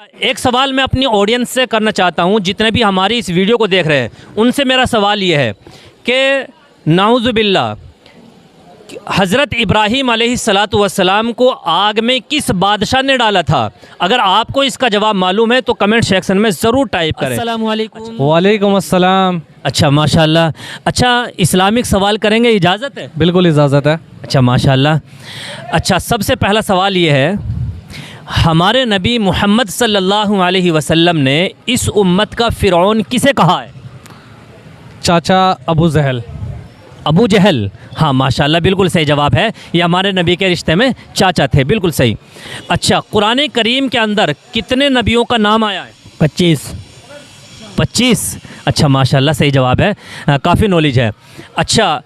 एक सवाल मैं अपनी ऑडियंस से करना चाहता हूँ, जितने भी हमारी इस वीडियो को देख रहे हैं उनसे मेरा सवाल ये है कि नाउज़ुबिल्लाह हज़रत इब्राहीम अलैहिस्सलातु वस्सलाम को आग में किस बादशाह ने डाला था? अगर आपको इसका जवाब मालूम है तो कमेंट सेक्शन में ज़रूर टाइप करें। अस्सलामु अलैकुम। वालेकुम अस्सलाम। अच्छा माशाल्लाह। अच्छा इस्लामिक सवाल करेंगे, इजाज़त है? बिल्कुल इजाज़त है। अच्छा माशाल्लाह। अच्छा सबसे पहला सवाल ये है, हमारे नबी मोहम्मद सल्लल्लाहु अलैहि वसल्लम ने इस उम्मत का फ़िरऔन किसे कहा है? चाचा अबू जहल। अबू जहल, हाँ माशाल्लाह बिल्कुल सही जवाब है। ये हमारे नबी के रिश्ते में चाचा थे, बिल्कुल सही। अच्छा कुरान करीम के अंदर कितने नबियों का नाम आया है? 25। 25। अच्छा माशाल्लाह सही जवाब है, काफ़ी नॉलेज है। अच्छा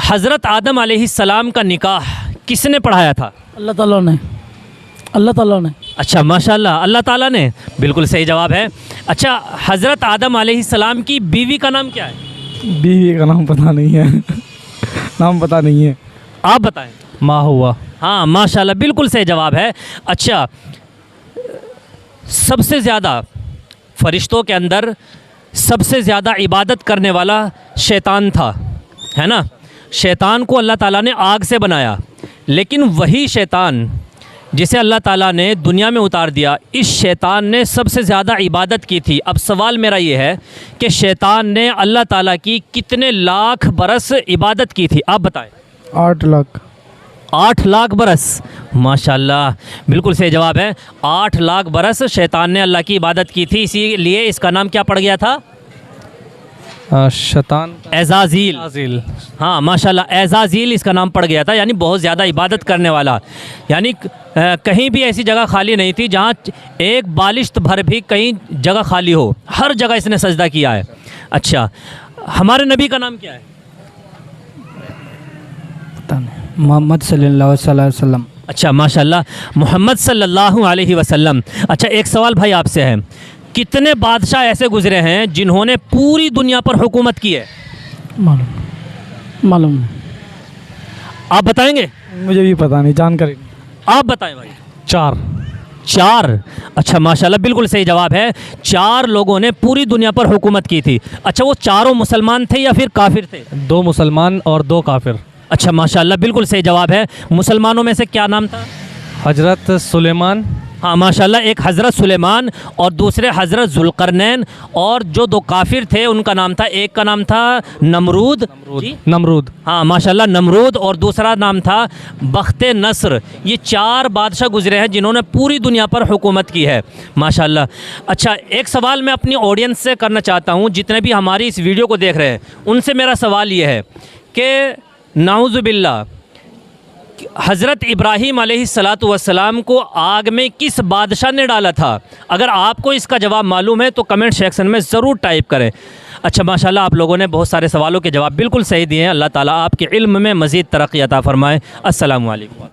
हज़रत आदम अलैहिस्सलाम का निकाह किसने पढ़ाया था? अल्लाह ताला ने। अल्लाह ताला ने। अच्छा माशाल्लाह अल्लाह ताला ने, बिल्कुल सही जवाब है। अच्छा हज़रत आदम अलैहिस्सलाम की बीवी का नाम क्या है? बीवी का नाम पता नहीं है। नाम पता नहीं है, आप बताएं। माँ हुआ। हाँ माशाल्लाह बिल्कुल सही जवाब है। अच्छा सबसे ज़्यादा फरिश्तों के अंदर सबसे ज़्यादा इबादत करने वाला शैतान था, है ना? शैतान को अल्लाह ताला ने आग से बनाया, लेकिन वही शैतान जिसे अल्लाह ताला ने दुनिया में उतार दिया, इस शैतान ने सबसे ज़्यादा इबादत की थी। अब सवाल मेरा ये है कि शैतान ने अल्लाह ताला की कितने लाख बरस इबादत की थी? आप बताएं। 8 लाख। 8 लाख बरस, माशाल्लाह बिल्कुल सही जवाब है। 8 लाख बरस शैतान ने अल्लाह की इबादत की थी, इसीलिए इसका नाम क्या पड़ गया था? शैतान एज़ाज़ील। हाँ माशाल्लाह एज़ाज़ील इसका नाम पड़ गया था, यानी बहुत ज़्यादा इबादत करने वाला। यानी कहीं भी ऐसी जगह खाली नहीं थी जहाँ एक बालिश्त भर भी कहीं जगह खाली हो, हर जगह इसने सजदा किया है। अच्छा हमारे नबी का नाम क्या है? पता नहीं। मोहम्मद सल्लल्लाहु अलैहि वसल्लम। अच्छा माशाल्लाह मोहम्मद सल्लल्लाहु अलैहि वसल्लम। अच्छा एक सवाल भाई आपसे है, कितने बादशाह ऐसे गुजरे हैं जिन्होंने पूरी दुनिया पर हुकूमत की है? मालूम। आप बताएंगे? मुझे भी पता नहीं, जानकारी। आप बताएं भाई। 4। अच्छा माशाल्लाह बिल्कुल सही जवाब है। 4 लोगों ने पूरी दुनिया पर हुकूमत की थी। अच्छा वो चारों मुसलमान थे या फिर काफिर थे? 2 मुसलमान और 2 काफिर। अच्छा माशाल्लाह बिल्कुल सही जवाब है। मुसलमानों में से क्या नाम था? हजरत सुलेमान। हाँ माशाल्लाह, एक हज़रत सुलेमान और दूसरे हज़रत ज़ुल्क़रनैन, और जो 2 काफिर थे उनका नाम था, एक का नाम था नमरूद। हाँ माशाल्लाह नमरूद, और दूसरा नाम था बख्ते नस्र। ये 4 बादशाह गुजरे हैं जिन्होंने पूरी दुनिया पर हुकूमत की है माशाल्लाह। अच्छा एक सवाल मैं अपनी ऑडियंस से करना चाहता हूँ, जितने भी हमारी इस वीडियो को देख रहे हैं उनसे मेरा सवाल ये है कि नाउज़ुबिल्लाह हज़रत इब्राहीम अलैहिस्सलातु वस्सलाम को आग में किस बादशाह ने डाला था? अगर आपको इसका जवाब मालूम है तो कमेंट सेक्शन में ज़रूर टाइप करें। अच्छा माशाल्लाह आप लोगों ने बहुत सारे सवालों के जवाब बिल्कुल सही दिए हैं। अल्लाह ताला आपके इल्म में मज़ीद तरक्की अता फ़रमाए। अस्सलामु अलैकुम।